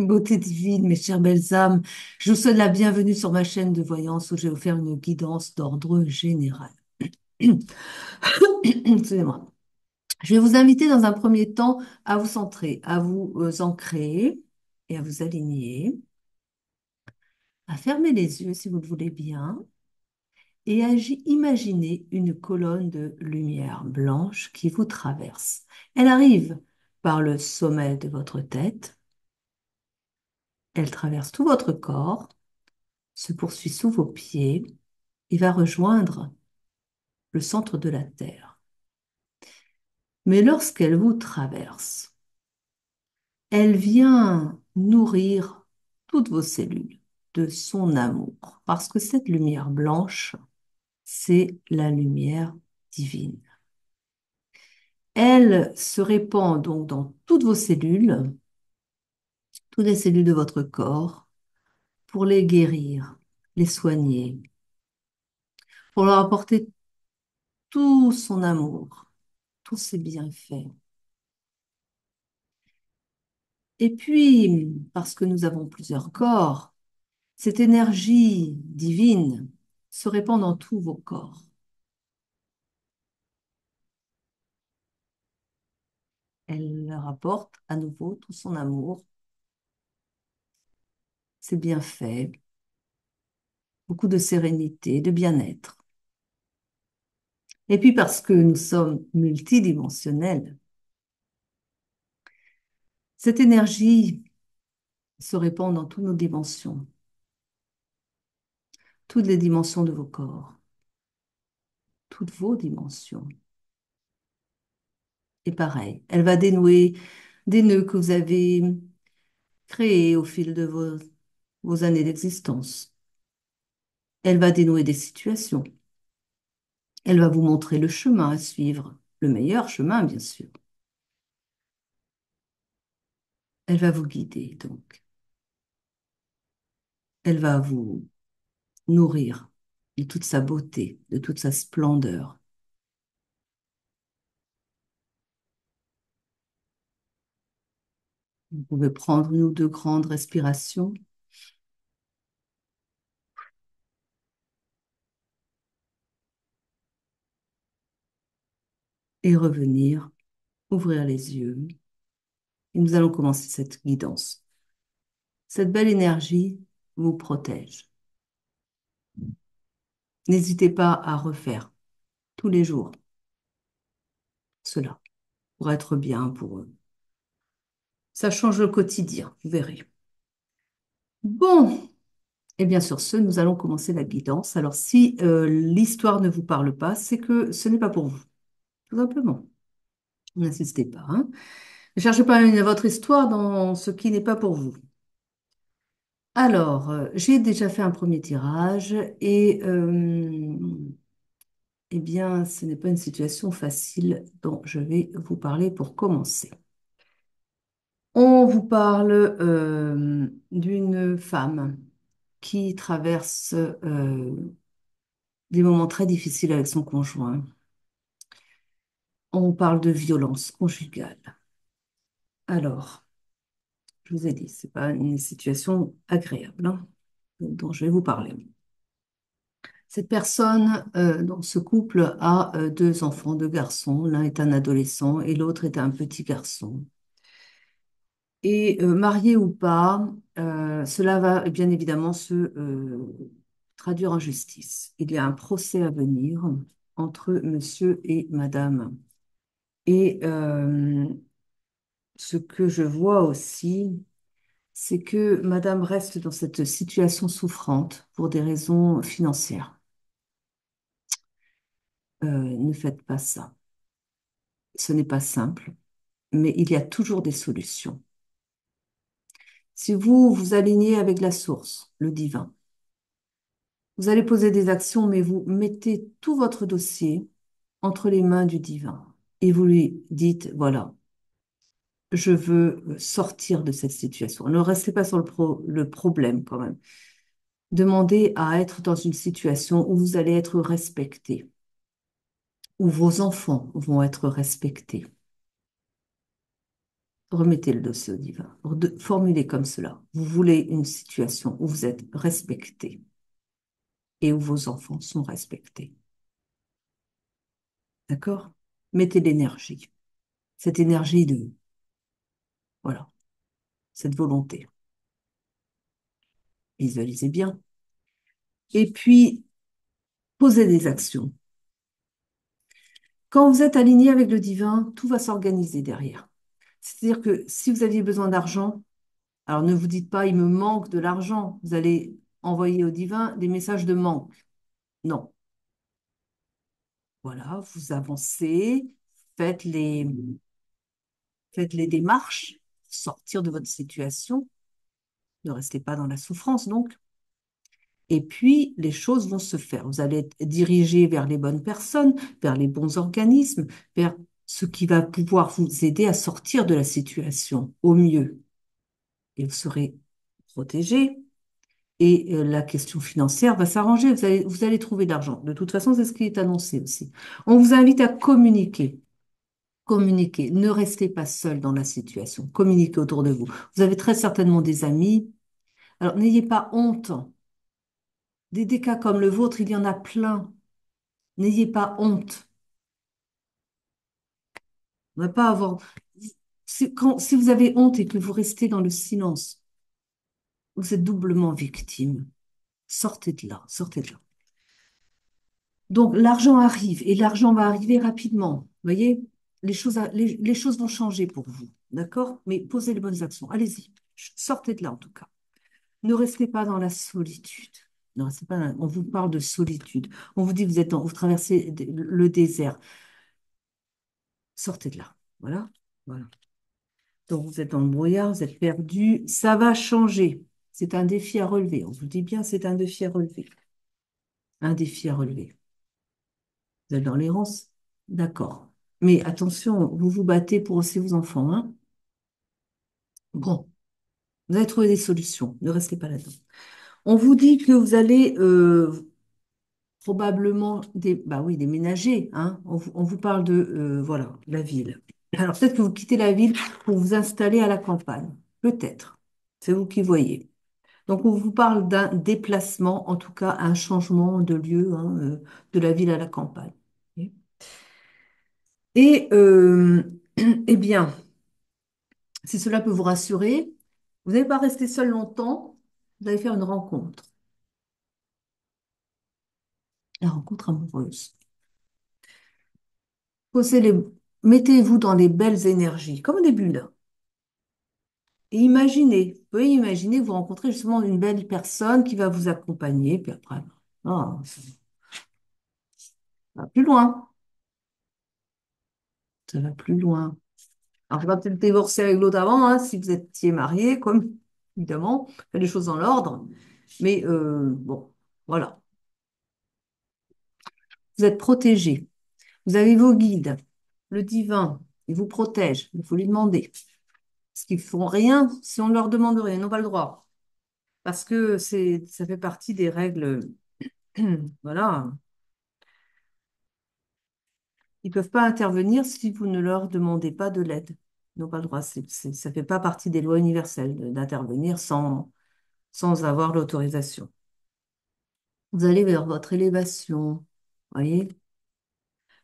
Beauté divine, mes chères belles âmes, je vous souhaite la bienvenue sur ma chaîne de voyance où je vais vous faire une guidance d'ordre général. Excusez-moi. Je vais vous inviter dans un premier temps à vous centrer, à vous ancrer et à vous aligner, à fermer les yeux si vous le voulez bien et à imaginer une colonne de lumière blanche qui vous traverse. Elle arrive par le sommet de votre tête, elle traverse tout votre corps, se poursuit sous vos pieds et va rejoindre le centre de la Terre. Mais lorsqu'elle vous traverse, elle vient nourrir toutes vos cellules de son amour, parce que cette lumière blanche, c'est la lumière divine. Elle se répand donc dans toutes les cellules de votre corps, pour les guérir, les soigner, pour leur apporter tout son amour, tous ses bienfaits. Et puis, parce que nous avons plusieurs corps, cette énergie divine se répand dans tous vos corps. Elle leur apporte à nouveau tout son amour, ses bienfaits, beaucoup de sérénité, de bien-être. Et puis parce que nous sommes multidimensionnels, cette énergie se répand dans toutes nos dimensions, toutes les dimensions de vos corps, toutes vos dimensions. Et pareil, elle va dénouer des nœuds que vous avez créés au fil de vos années d'existence. Elle va dénouer des situations. Elle va vous montrer le chemin à suivre, le meilleur chemin, bien sûr. Elle va vous guider, donc. Elle va vous nourrir de toute sa beauté, de toute sa splendeur. Vous pouvez prendre une ou deux grandes respirations et revenir, ouvrir les yeux. Et nous allons commencer cette guidance. Cette belle énergie vous protège. N'hésitez pas à refaire tous les jours cela pour être bien pour eux. Ça change le quotidien, vous verrez. Bon, et bien sur ce, nous allons commencer la guidance. Alors si l'histoire ne vous parle pas, c'est que ce n'est pas pour vous, tout simplement. N'insistez pas, hein. Ne cherchez pas votre histoire dans ce qui n'est pas pour vous. Alors, j'ai déjà fait un premier tirage et eh bien, ce n'est pas une situation facile dont je vais vous parler pour commencer. On vous parle d'une femme qui traverse des moments très difficiles avec son conjoint. On parle de violence conjugale. Alors, je vous ai dit, c'est pas une situation agréable, hein, dont je vais vous parler. Cette personne, dans ce couple, a deux enfants, deux garçons. L'un est un adolescent et l'autre est un petit garçon. Et marié ou pas, cela va bien évidemment se traduire en justice. Il y a un procès à venir entre monsieur et madame. Et ce que je vois aussi, c'est que madame reste dans cette situation souffrante pour des raisons financières. Ne faites pas ça. Ce n'est pas simple, mais il y a toujours des solutions. Si vous vous alignez avec la source, le divin, vous allez poser des actions, mais vous mettez tout votre dossier entre les mains du divin et vous lui dites, voilà, je veux sortir de cette situation. Ne restez pas sur le problème quand même. Demandez à être dans une situation où vous allez être respecté, où vos enfants vont être respectés. Remettez le dossier au divin. Formulez comme cela. Vous voulez une situation où vous êtes respecté et où vos enfants sont respectés. D'accord? Mettez l'énergie. Cette énergie de, voilà, cette volonté. Visualisez bien. Et puis, posez des actions. Quand vous êtes aligné avec le divin, tout va s'organiser derrière. C'est-à-dire que si vous aviez besoin d'argent, alors ne vous dites pas, il me manque de l'argent. Vous allez envoyer au divin des messages de manque. Non. Voilà, vous avancez, faites les, faites les démarches, sortir de votre situation. Ne restez pas dans la souffrance, donc. Et puis, les choses vont se faire. Vous allez être dirigé vers les bonnes personnes, vers les bons organismes, vers ce qui va pouvoir vous aider à sortir de la situation au mieux. Et vous serez protégé. Et la question financière va s'arranger. Vous allez trouver de l'argent. De toute façon, c'est ce qui est annoncé aussi. On vous invite à communiquer. Communiquer. Ne restez pas seul dans la situation. Communiquez autour de vous. Vous avez très certainement des amis. Alors, n'ayez pas honte. Des cas comme le vôtre, il y en a plein. N'ayez pas honte. On va pas avoir. Si vous avez honte et que vous restez dans le silence, vous êtes doublement victime. Sortez de là, sortez de là. Donc, l'argent arrive et l'argent va arriver rapidement. Vous voyez, les choses vont changer pour vous. D'accord? Mais posez les bonnes actions. Allez-y. Sortez de là, en tout cas. Ne restez pas dans la solitude. Ne restez pas on vous parle de solitude. On vous dit que vous traversez le désert. Sortez de là. Voilà. Voilà. Donc, vous êtes dans le brouillard, vous êtes perdu. Ça va changer. C'est un défi à relever. On vous dit bien, c'est un défi à relever. Un défi à relever. Vous êtes dans l'errance? D'accord. Mais attention, vous vous battez pour aussi vos enfants, hein? Bon, vous allez trouver des solutions. Ne restez pas là-dedans. On vous dit que vous allez probablement bah oui, déménager, hein? On vous parle de voilà, la ville. Alors peut-être que vous quittez la ville pour vous installer à la campagne. Peut-être. C'est vous qui voyez. Donc on vous parle d'un déplacement, en tout cas un changement de lieu, hein, de la ville à la campagne. Et eh bien, si cela peut vous rassurer, vous n'allez pas rester seul longtemps, vous allez faire une rencontre, la rencontre amoureuse. Posez les, mettez-vous dans les belles énergies, comme au début là. Et imaginez, vous pouvez imaginer que vous rencontrez justement une belle personne qui va vous accompagner, puis après, ça va plus loin, ça va plus loin. Alors, il va peut-être divorcer avec l'autre avant, hein, si vous étiez marié, comme évidemment, faire les choses dans l'ordre. Mais bon, voilà. Vous êtes protégé. Vous avez vos guides. Le divin, il vous protège. Il faut lui demander. Parce qu'ils ne font rien si on ne leur demande rien. Ils n'ont pas le droit. Parce que ça fait partie des règles. Voilà. Ils ne peuvent pas intervenir si vous ne leur demandez pas de l'aide. Ils n'ont pas le droit. Ça ne fait pas partie des lois universelles d'intervenir sans avoir l'autorisation. Vous allez vers votre élévation. Voyez?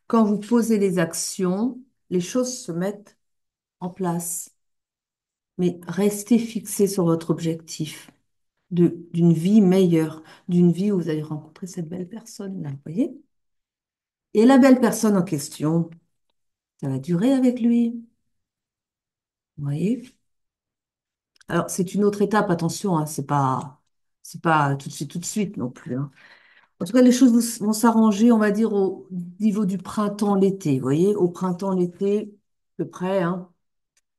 Quand vous posez les actions, les choses se mettent en place. Mais restez fixé sur votre objectif d'une vie meilleure, d'une vie où vous allez rencontrer cette belle personne-là. Vous voyez? Et la belle personne en question, ça va durer avec lui. Vous voyez? Alors, c'est une autre étape, attention, hein, c'est pas tout de suite non plus, hein. En tout cas, les choses vont s'arranger, on va dire, au niveau du printemps-l'été. Vous voyez, au printemps-l'été, à peu près, hein.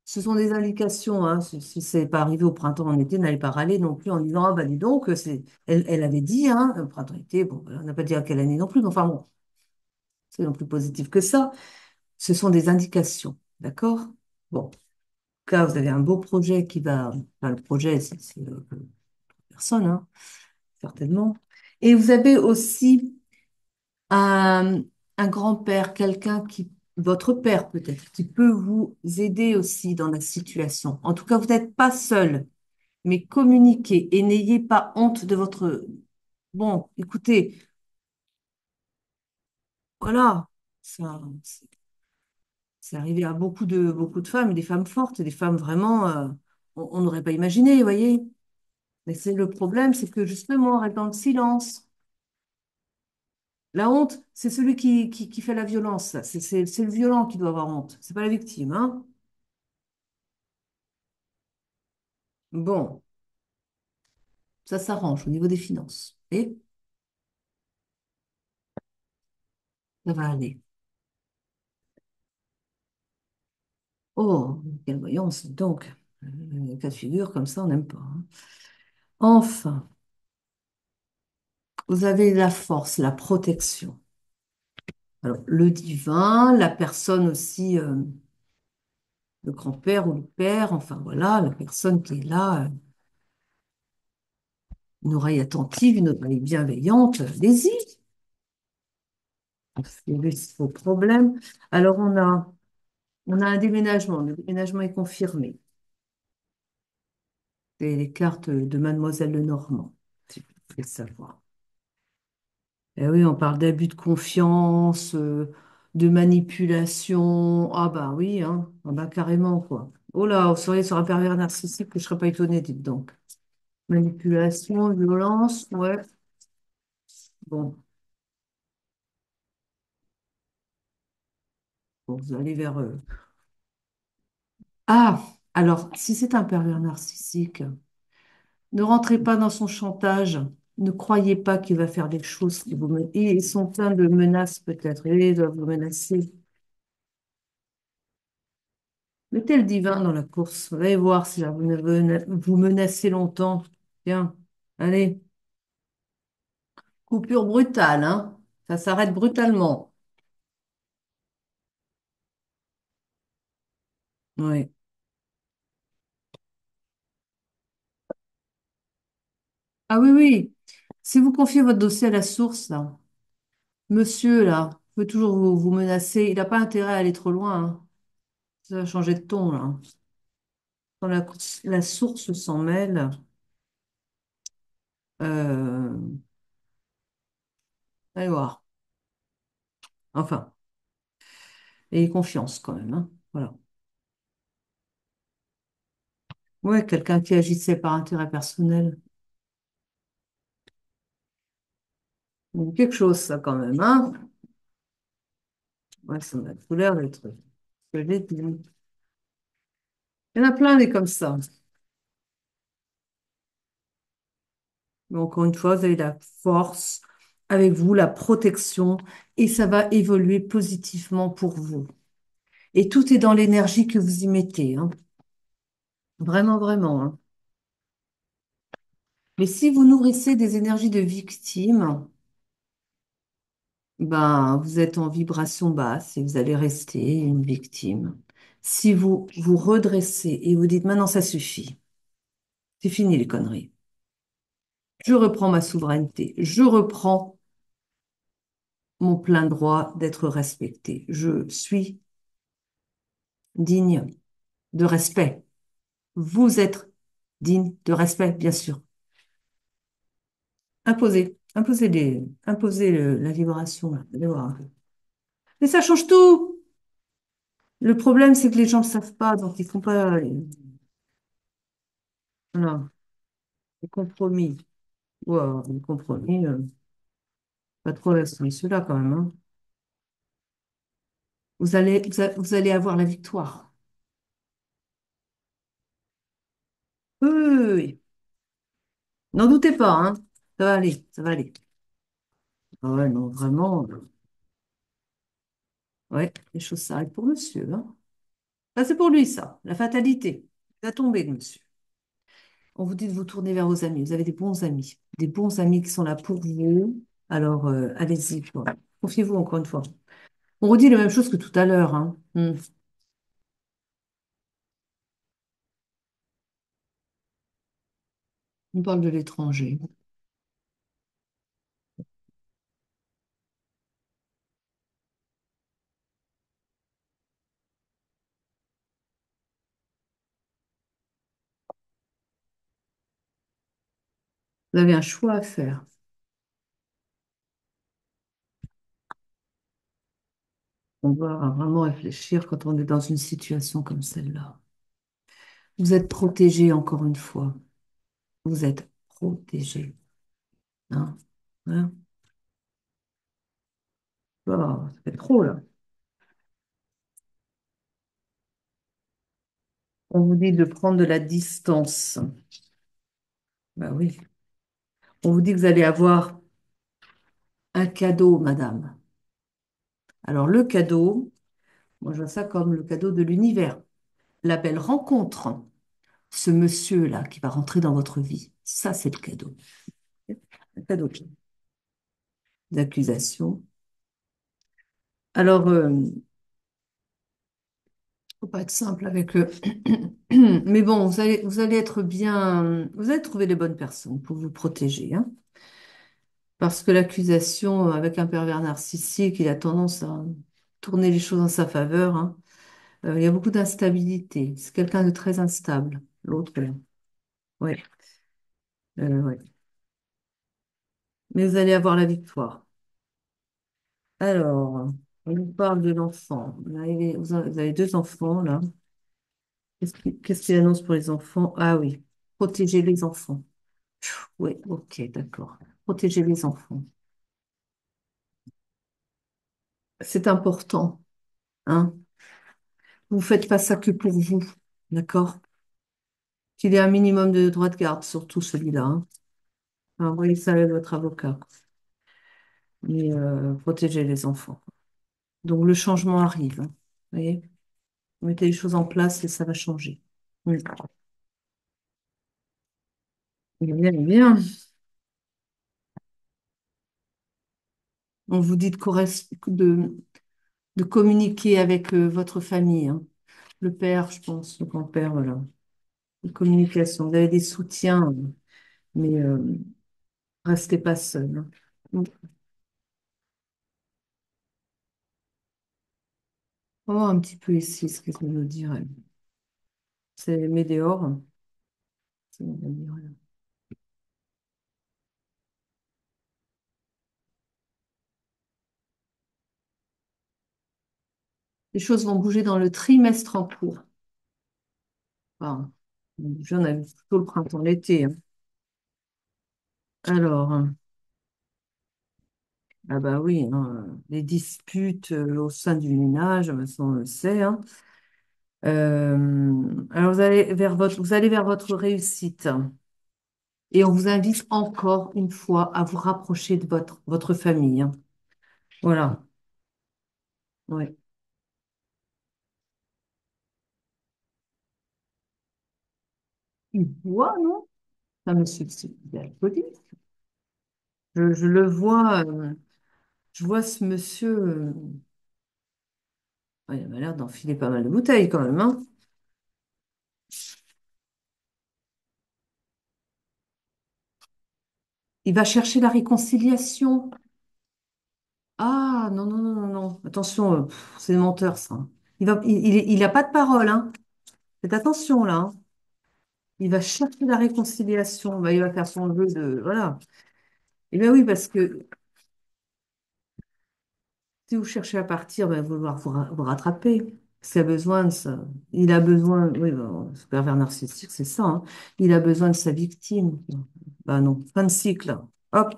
Ce sont des indications, hein. Si c'est pas arrivé au printemps, en été, n'allez pas râler non plus en disant, ah bah dis donc, elle avait dit, hein, printemps-été, bon, on n'a pas dit à quelle année non plus, mais enfin bon, c'est non plus positif que ça. Ce sont des indications, d'accord? Bon, en tout cas, vous avez un beau projet qui va, enfin, le projet, c'est personne, hein, certainement. Et vous avez aussi un, un grand-père, quelqu'un votre père peut-être, qui peut vous aider aussi dans la situation. En tout cas, vous n'êtes pas seul, mais communiquez et n'ayez pas honte de votre... Bon, écoutez, voilà, ça, c'est arrivé à beaucoup de femmes, des femmes fortes, des femmes vraiment, on n'aurait pas imaginé, vous voyez. Mais c'est le problème, c'est que justement, on reste dans le silence. La honte, c'est celui qui fait la violence. C'est le violent qui doit avoir honte. C'est pas la victime, hein. Bon, ça s'arrange au niveau des finances. Et ça va aller. Oh, quelle voyance. Donc, cas de figure comme ça, on n'aime pas, hein. Enfin, vous avez la force, la protection. Alors, le divin, la personne aussi, le grand-père ou le père, enfin voilà, la personne qui est là, une oreille attentive, une oreille bienveillante, allez-y. C'est vos problèmes. Alors, on a un déménagement. Le déménagement est confirmé. C'est les cartes de Mademoiselle Lenormand, si vous voulez savoir. Eh oui, on parle d'abus de confiance, de manipulation. Ah bah oui, hein. Ah bah carrément, quoi. Oh là, vous seriez sur un pervers narcissique que je ne serais pas étonnée, dites donc. Manipulation, violence, ouais. Bon, bon, vous allez vers eux. Ah, alors, si c'est un pervers narcissique, ne rentrez pas dans son chantage. Ne croyez pas qu'il va faire des choses qui vous menacent. Ils sont pleins de menaces, peut-être. Ils doivent vous menacer. Mettez le divin dans la course. Allez voir si là, vous menacez longtemps. Tiens, allez, coupure brutale, hein. Ça s'arrête brutalement. Oui. Ah oui, oui. Si vous confiez votre dossier à la source, là, monsieur, là, peut toujours vous menacer. Il n'a pas intérêt à aller trop loin, hein. Ça va changer de ton, là. Quand la source s'en mêle, euh, allez voir. Enfin, ayez confiance quand même, hein. Voilà. Ouais, quelqu'un qui agissait par intérêt personnel. Donc, quelque chose, ça, quand même, hein. Ouais, ça m'a tout l'air d'être ce que j'ai dit. Il y en a plein des comme ça. Mais encore une fois, vous avez la force avec vous, la protection, et ça va évoluer positivement pour vous. Et tout est dans l'énergie que vous y mettez, hein. Vraiment, vraiment, hein. Mais si vous nourrissez des énergies de victime, ben, vous êtes en vibration basse et vous allez rester une victime. Si vous vous redressez et vous dites maintenant ça suffit, c'est fini les conneries. Je reprends ma souveraineté, je reprends mon plein droit d'être respecté. Je suis digne de respect. Vous êtes digne de respect, bien sûr. Imposez la vibration, là. Allez voir un peu. Mais ça change tout. Le problème, c'est que les gens ne le savent pas, donc ils font pas, voilà, les compromis. Ouais, les compromis, pas trop la celui-là quand même, hein. Vous allez avoir la victoire. Oui, oui, oui, oui. N'en doutez pas, hein. Ça va aller, ça va aller. Ah ouais, non, vraiment, ouais, les choses s'arrêtent pour monsieur, hein. Ça, c'est pour lui, ça, la fatalité. Il va tomber, le monsieur. On vous dit de vous tourner vers vos amis. Vous avez des bons amis qui sont là pour vous. Alors, allez-y, quoi. Confiez-vous encore une fois. On redit la même chose que tout à l'heure, hein. On parle de l'étranger. Vous avez un choix à faire. On doit vraiment réfléchir quand on est dans une situation comme celle-là. Vous êtes protégé encore une fois. Vous êtes protégé. Hein? Hein. Oh, ça fait trop là. On vous dit de prendre de la distance. Bah oui. On vous dit que vous allez avoir un cadeau, madame. Alors le cadeau, moi je vois ça comme le cadeau de l'univers. La belle rencontre. Ce monsieur-là qui va rentrer dans votre vie. Ça, c'est le cadeau. Un cadeau d'accusation. Alors, faut pas être simple avec eux. Mais bon, vous allez être bien, vous allez trouver les bonnes personnes pour vous protéger, hein. Parce que l'accusation avec un pervers narcissique, il a tendance à tourner les choses en sa faveur, hein. Il y a beaucoup d'instabilité. C'est quelqu'un de très instable. L'autre, ouais, ouais. Mais vous allez avoir la victoire. Alors, on vous parle de l'enfant. Vous avez deux enfants, là. Qu'est-ce qu'il annonce pour les enfants? Ah oui, protéger les enfants. Oui, ok, d'accord. Protéger les enfants. C'est important, hein. Vous ne faites pas ça que pour vous, d'accord? Qu'il y ait un minimum de droits de garde, surtout celui-là, hein. Enfin, voyez ça avec votre avocat. Mais protéger les enfants. Donc le changement arrive, hein. Vous voyez? Vous mettez les choses en place et ça va changer. Oui. Bien, bien. On vous dit de communiquer avec votre famille, hein. Le père, je pense, le grand-père, voilà. De communication. Vous avez des soutiens, mais restez pas seul, hein. Oh, un petit peu ici, ce que je me dirais. C'est Médéor. C'est Médéor. Les choses vont bouger dans le trimestre en cours. Enfin, j'en ai plutôt le printemps, l'été, hein. Alors, ah bah oui, hein, les disputes au sein du ménage, ça, on le sait, hein. Alors, vous allez vers votre réussite. Et on vous invite encore une fois à vous rapprocher de votre famille, hein. Voilà. Ouais. Il boit, non? Ça me suffit d'alcoolique. Je le vois, je vois ce monsieur, il a l'air d'enfiler pas mal de bouteilles quand même, hein. Il va chercher la réconciliation. Ah, non, non, non, non, non. Attention, c'est des menteurs, ça, hein. Il a pas de parole, hein. Faites attention, là, hein. Il va chercher la réconciliation. Bah, il va faire son jeu de... Voilà. Eh bien oui, parce que si vous cherchez à partir, ben, il va vouloir vous rattraper. S'il a besoin de ça. Il a besoin, oui, ben, ce pervers narcissique, c'est ça, hein. Il a besoin de sa victime. Ben non, fin de cycle. Hop,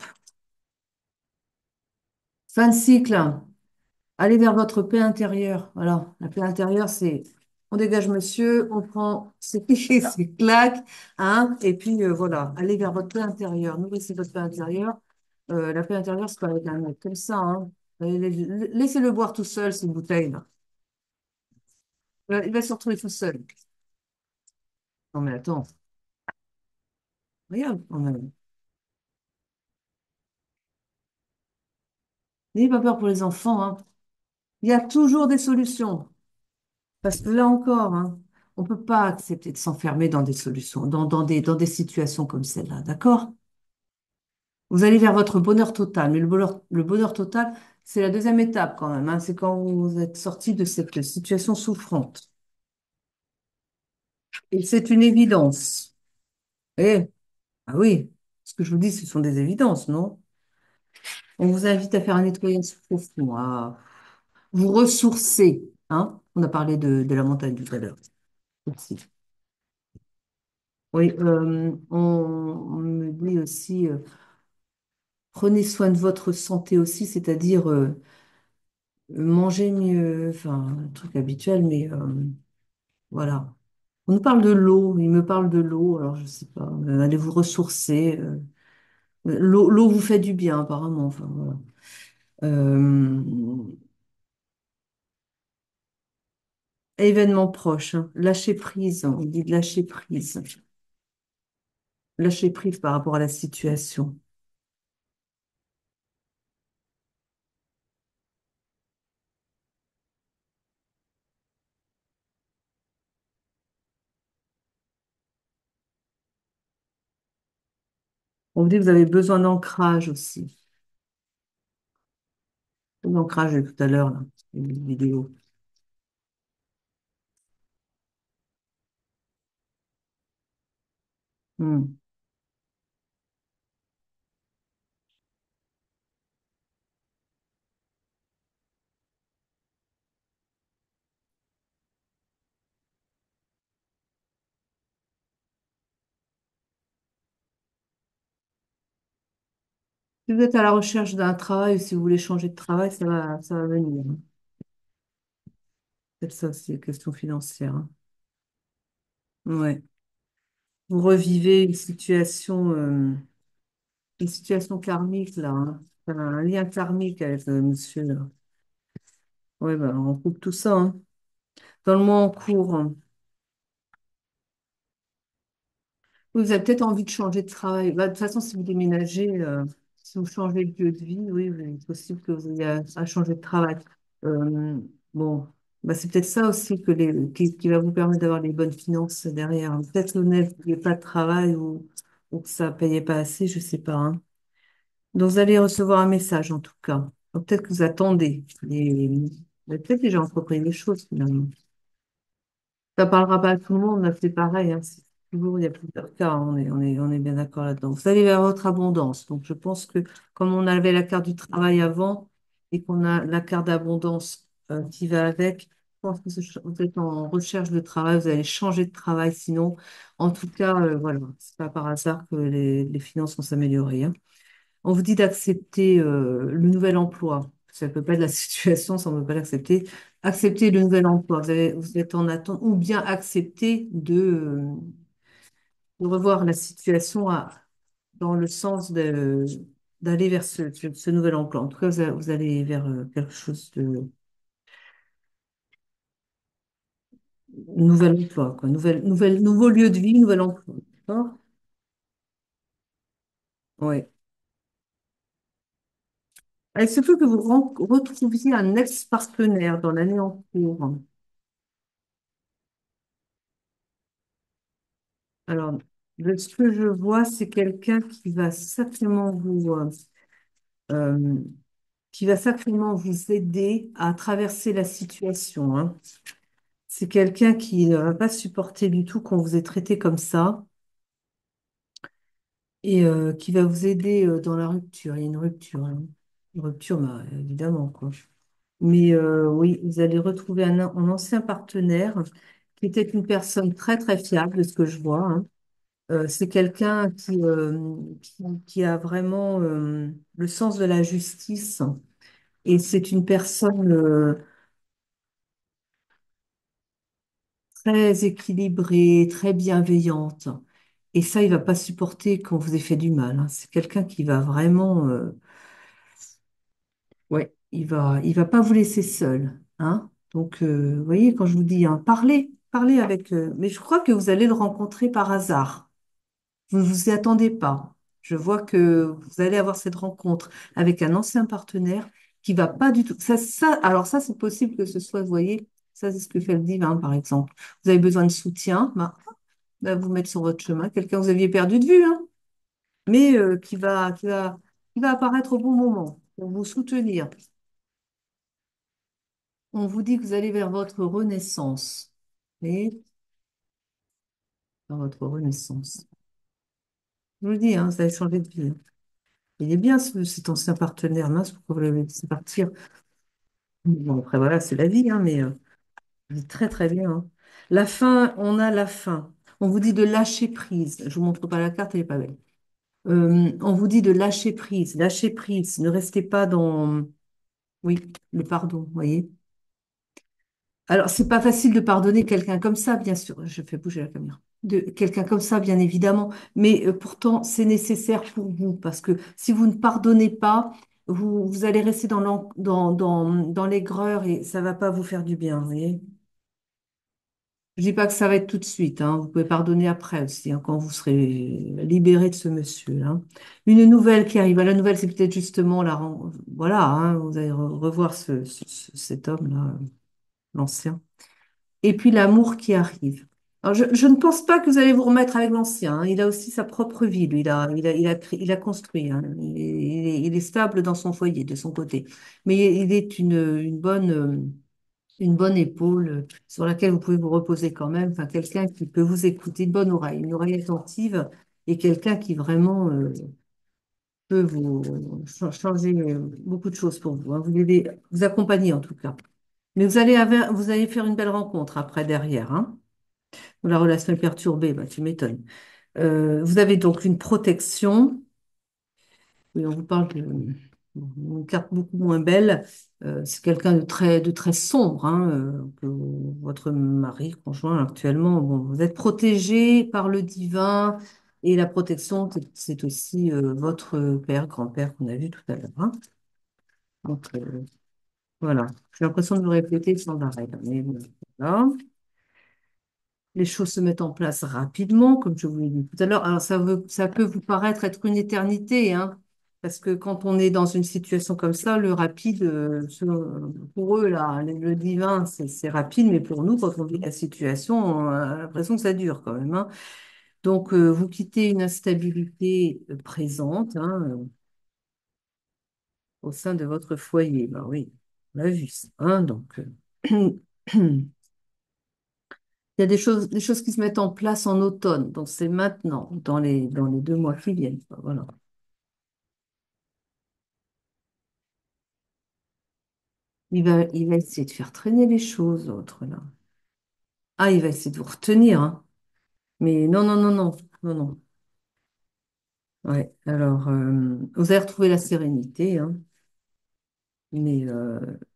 fin de cycle. Allez vers votre paix intérieure. Voilà, la paix intérieure, c'est on dégage monsieur, on prend ses clichés, ses claques, hein, et puis voilà, allez vers votre paix intérieure. Nourrissez votre paix intérieure. La paix intérieure, c'est pas avec un mec comme ça, hein. Laissez-le boire tout seul, cette bouteille-là. Il va se retrouver tout seul. Non, mais attends, regarde quand même. N'ayez pas peur pour les enfants, hein. Il y a toujours des solutions. Parce que là encore, hein, on ne peut pas accepter de s'enfermer dans des solutions, dans des situations comme celle-là, d'accord? Vous allez vers votre bonheur total, mais le bonheur total, c'est la deuxième étape quand même, hein. C'est quand vous êtes sorti de cette situation souffrante. Et c'est une évidence. Eh, ah oui. Ce que je vous dis, ce sont des évidences, non? On vous invite à faire un nettoyage profond, à vous ressourcer, hein? On a parlé de la montagne tout à l'heure aussi. Oui, on me dit aussi, prenez soin de votre santé aussi, c'est-à-dire mangez mieux, enfin, un truc habituel, mais voilà. On nous parle de l'eau, il me parle de l'eau, alors je sais pas, allez vous ressourcer. L'eau vous fait du bien, apparemment, enfin, voilà. Euh, Événement proche, hein. Lâcher prise, on dit de lâcher prise. Lâcher prise par rapport à la situation. On vous dit que vous avez besoin d'ancrage aussi. L'ancrage de tout à l'heure, là, une vidéo. Hmm. Si vous êtes à la recherche d'un travail ou si vous voulez changer de travail, ça va venir, hein. C'est ça, c'est question financière, hein. Ouais. Vous revivez une situation karmique, là, hein. Un lien karmique avec monsieur, là. Ouais, ben, on coupe tout ça, hein. Dans le mois en cours, hein. Vous avez peut-être envie de changer de travail. Bah, de toute façon, si vous déménagez, si vous changez de lieu de vie, oui, il est possible que vous ayez à changer de travail. Euh, bon, bah, c'est peut-être ça aussi qui va vous permettre d'avoir les bonnes finances derrière. Peut-être que vous n'aviez pas de travail ou que ça ne payait pas assez, je ne sais pas, hein. Donc, vous allez recevoir un message en tout cas. Donc, peut-être que vous attendez. Vous avez peut-être déjà entrepris les choses finalement. Ça parlera pas à tout le monde, là, c'est pareil, hein, c'est toujours, il y a plusieurs cas, hein, on est bien d'accord là-dedans. Vous allez vers votre abondance. Donc, je pense que comme on avait la carte du travail avant et qu'on a la carte d'abondance qui va avec, je pense que vous êtes en recherche de travail, vous allez changer de travail sinon. En tout cas, voilà, c'est pas par hasard que les finances vont s'améliorer, hein. On vous dit d'accepter le nouvel emploi. Ça ne peut pas être la situation, ça ne peut pas l'accepter. Accepter le nouvel emploi. Vous êtes en attente, ou bien accepter de revoir la situation dans le sens d'aller vers ce nouvel emploi. En tout cas, vous allez vers quelque chose de nouvel emploi, quoi. Nouveau lieu de vie, nouvel emploi. D'accord? Oui. Il se peut que vous retrouviez un ex-partenaire dans l'année en cours. Alors, de ce que je vois, c'est quelqu'un euh, qui va sacrément vous aider à traverser la situation, hein. C'est quelqu'un qui ne va pas supporter du tout qu'on vous ait traité comme ça et qui va vous aider dans la rupture. Il y a une rupture, hein. Une rupture, bah, évidemment, quoi. Mais oui, vous allez retrouver un ancien partenaire qui était une personne très, très fiable, de ce que je vois, hein. C'est quelqu'un qui a vraiment le sens de la justice et c'est une personne très équilibrée, très bienveillante. Et ça, il va pas supporter qu'on vous ait fait du mal, hein. C'est quelqu'un qui va vraiment, ouais, il va pas vous laisser seul, hein. Donc, vous voyez, quand je vous dis, hein, parlez avec, mais je crois que vous allez le rencontrer par hasard. Vous ne vous y attendez pas. Je vois que vous allez avoir cette rencontre avec un ancien partenaire qui va pas du tout. Alors ça, c'est possible que ce soit, vous voyez, ça, c'est ce que fait le divin, par exemple. Vous avez besoin de soutien, bah, va vous mettre sur votre chemin. Quelqu'un que vous aviez perdu de vue, hein, mais qui va apparaître au bon moment pour vous soutenir. On vous dit que vous allez vers votre renaissance. Et vers votre renaissance. Je vous le dis, hein, ça a changé de vie. Il est bien cet ancien partenaire, mince, pourquoi vous l'avez laissé partir? Bon, après, voilà, c'est la vie, hein, mais il est très très bien, hein. La fin, on a la fin. On vous dit de lâcher prise. Je vous montre pas la carte, elle est pas belle. On vous dit de lâcher prise, lâcher prise. Ne restez pas dans, oui, le pardon, vous voyez. Alors, c'est pas facile de pardonner quelqu'un comme ça, bien sûr. Je fais bouger la caméra. De quelqu'un comme ça, bien évidemment. Mais pourtant, c'est nécessaire pour vous parce que si vous ne pardonnez pas, vous allez rester dans l'aigreur et ça va pas vous faire du bien, vous voyez. Je dis pas que ça va être tout de suite, hein. Vous pouvez pardonner après aussi, hein, quand vous serez libéré de ce monsieur, hein. Une nouvelle qui arrive. La nouvelle, c'est peut-être justement voilà, hein, vous allez revoir cet homme-là, l'ancien. Et puis l'amour qui arrive. Alors, je ne pense pas que vous allez vous remettre avec l'ancien, hein. Il a aussi sa propre vie, lui. Il a construit, hein. Il est stable dans son foyer, de son côté. Mais il est une bonne épaule sur laquelle vous pouvez vous reposer quand même. Enfin, quelqu'un qui peut vous écouter, une oreille attentive et quelqu'un qui vraiment peut changer beaucoup de choses pour vous, hein. Vous accompagner en tout cas. Mais vous allez faire une belle rencontre après, derrière, hein. La relation est perturbée, bah, tu m'étonnes. Vous avez donc une protection. Oui, on vous parle d'une carte beaucoup moins belle. C'est quelqu'un de très sombre, hein, que votre mari, conjoint actuellement. Bon, vous êtes protégé par le divin et la protection, c'est aussi votre père, grand-père qu'on a vu tout à l'heure, hein. Donc, voilà. J'ai l'impression de me répéter sans arrêt, là, mais bon, voilà. Les choses se mettent en place rapidement, comme je vous l'ai dit tout à l'heure. Alors, ça peut vous paraître être une éternité, hein, parce que quand on est dans une situation comme ça, le rapide, pour eux, là, le divin, c'est rapide, mais pour nous, quand on vit la situation, on a l'impression que ça dure quand même, hein. Donc, vous quittez une instabilité présente, hein, au sein de votre foyer. Ben oui, on l'a vu ça, hein, donc, il y a des choses qui se mettent en place en automne, donc c'est maintenant, dans les 2 mois qui viennent, quoi. Voilà. Il va essayer de faire traîner les choses, l'autre, là. Ah, il va essayer de vous retenir, hein. Mais non, non, non, non, non, non. Ouais, alors, vous allez retrouver la sérénité, hein, mais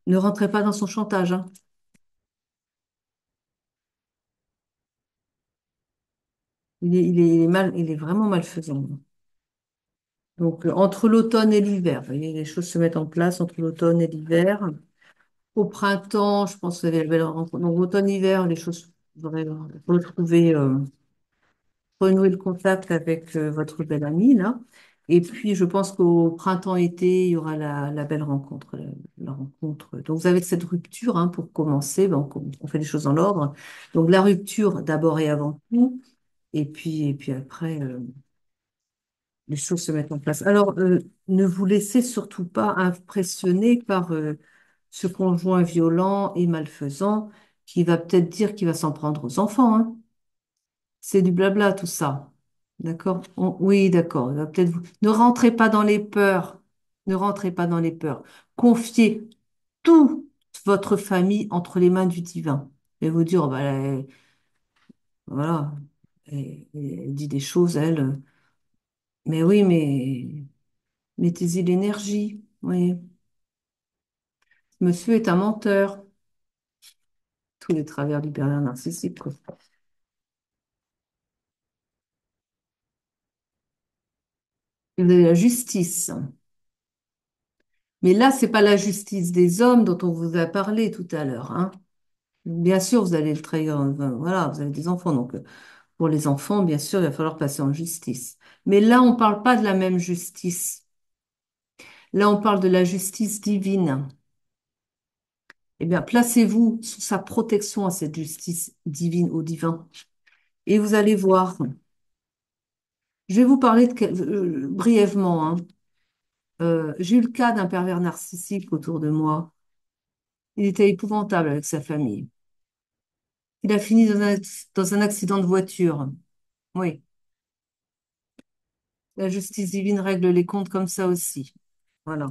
ne rentrez pas dans son chantage, hein. Il est vraiment malfaisant. Donc, entre l'automne et l'hiver, vous voyez, les choses se mettent en place entre l'automne et l'hiver. Au printemps, je pense que vous avez la belle rencontre. Donc, automne-hiver, les choses, vous aurez retrouver, renouer le contact avec votre belle amie, là. Et puis, je pense qu'au printemps-été, il y aura la belle rencontre, la rencontre. Donc, vous avez cette rupture, hein, pour commencer. Donc, on fait les choses dans l'ordre. Donc, la rupture, d'abord et avant tout. Et puis après, les choses se mettent en place. Alors, ne vous laissez surtout pas impressionner par ce conjoint violent et malfaisant qui va peut-être dire qu'il va s'en prendre aux enfants, hein. C'est du blabla tout ça. D'accord? Oui, d'accord. Il va peut-être Ne rentrez pas dans les peurs. Ne rentrez pas dans les peurs. Confiez toute votre famille entre les mains du divin. Et vous dire, oh, bah, voilà, elle dit des choses, elle. Mais oui, mais mettez-y l'énergie. Oui. Monsieur est un menteur. Tous les travers du pervers narcissique, quoi. Et vous avez la justice. Mais là, c'est pas la justice des hommes dont on vous a parlé tout à l'heure, hein. Bien sûr, vous allez le trahir. Voilà, vous avez des enfants, donc pour les enfants, bien sûr, il va falloir passer en justice. Mais là, on parle pas de la même justice. Là, on parle de la justice divine. Eh bien, placez-vous sous sa protection à cette justice divine, au divin, et vous allez voir. Je vais vous parler brièvement, hein. J'ai eu le cas d'un pervers narcissique autour de moi. Il était épouvantable avec sa famille. Il a fini dans un accident de voiture. Oui. La justice divine règle les comptes comme ça aussi. Voilà.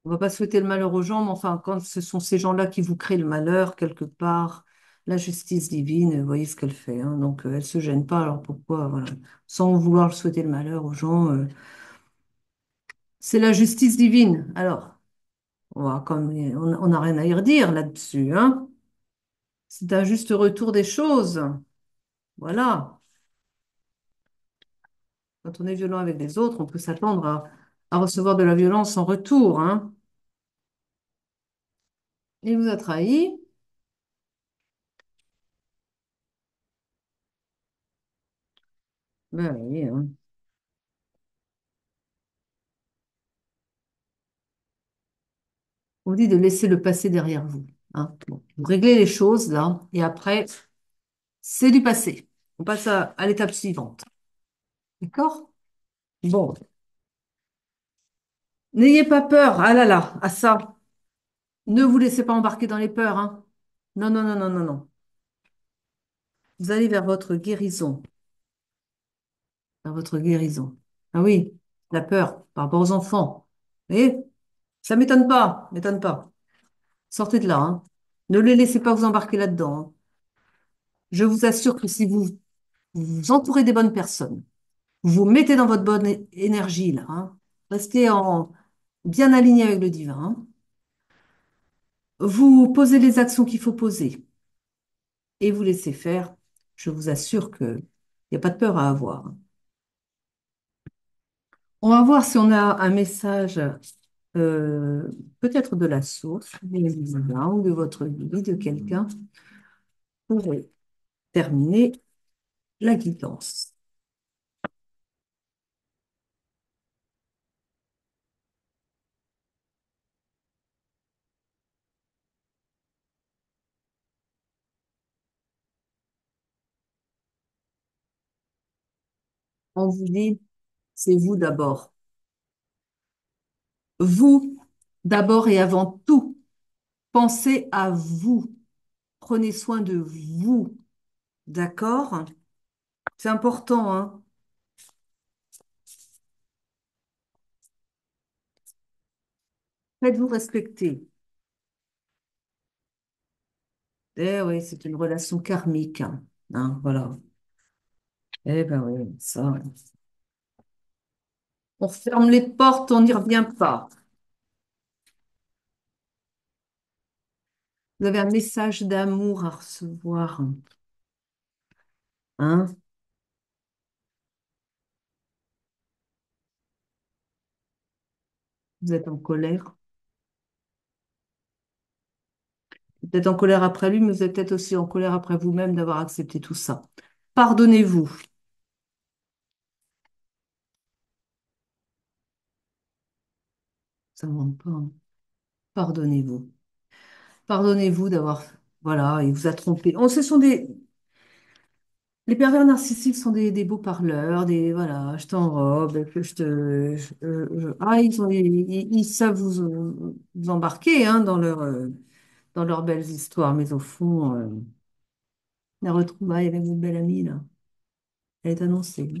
On va pas souhaiter le malheur aux gens, mais enfin, quand ce sont ces gens-là qui vous créent le malheur, quelque part, la justice divine, vous voyez ce qu'elle fait, hein. Donc, elle se gêne pas. Alors pourquoi, voilà, sans vouloir souhaiter le malheur aux gens, c'est la justice divine. Alors, on n'a rien à y redire là-dessus, hein. C'est un juste retour des choses. Voilà. Quand on est violent avec les autres, on peut s'attendre à recevoir de la violence en retour, hein. Il vous a trahi. Ben oui, hein. On vous dit de laisser le passé derrière vous, hein. Bon, vous réglez les choses là, et après, c'est du passé. On passe à l'étape suivante. D'accord? Bon, n'ayez pas peur. Ah là là, à ça. Ne vous laissez pas embarquer dans les peurs, hein. Non, non, non, non, non, non. Vous allez vers votre guérison. Vers votre guérison. Ah oui, la peur par rapport aux enfants. Vous voyez? Ça m'étonne pas. Sortez de là, hein. Ne les laissez pas vous embarquer là-dedans, hein. Je vous assure que si vous vous entourez des bonnes personnes, vous vous mettez dans votre bonne énergie, là, hein, restez bien aligné avec le divin, hein. Vous posez les actions qu'il faut poser et vous laissez faire. Je vous assure qu'il n'y a pas de peur à avoir, hein. On va voir si on a un message, euh, peut-être de la source, du divin ou de votre guide, de quelqu'un, pour terminer la guidance. On vous dit, c'est vous d'abord. Vous d'abord et avant tout. Pensez à vous. Prenez soin de vous. D'accord? C'est important, hein? Faites-vous respecter. Eh oui, c'est une relation karmique, hein, voilà. Eh ben oui, ça. On ferme les portes, on n'y revient pas. Vous avez un message d'amour à recevoir, hein? Vous êtes en colère. Peut-être en colère après lui, mais vous êtes peut-être aussi en colère après vous-même d'avoir accepté tout ça. Pardonnez-vous. Ça ne manque pas, hein. Pardonnez-vous. Pardonnez-vous d'avoir, voilà, il vous a trompé. Oh, ce sont les pervers narcissiques sont des beaux parleurs, voilà, je t'enrobe, que je te, ah, ils savent vous embarquer, hein, dans leurs belles histoires, mais au fond, la retrouvaille avec votre belle amie, là, elle est annoncée.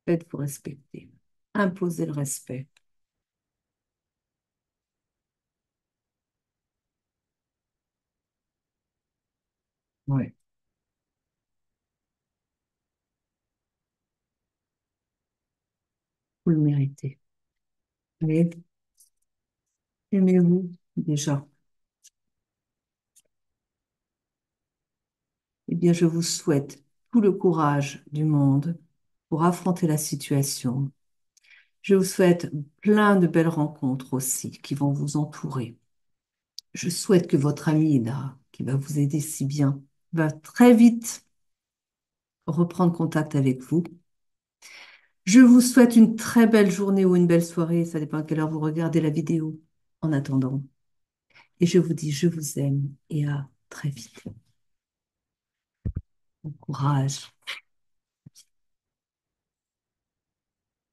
Faites-vous respecter. Imposez le respect. Ouais, vous le méritez. Allez, aimez-vous déjà. Eh bien, je vous souhaite tout le courage du monde pour affronter la situation. Je vous souhaite plein de belles rencontres aussi qui vont vous entourer. Je souhaite que votre ami là, qui va vous aider si bien, va très vite reprendre contact avec vous. Je vous souhaite une très belle journée ou une belle soirée, ça dépend à quelle heure vous regardez la vidéo en attendant. Et je vous dis, je vous aime et à très vite. Bon courage.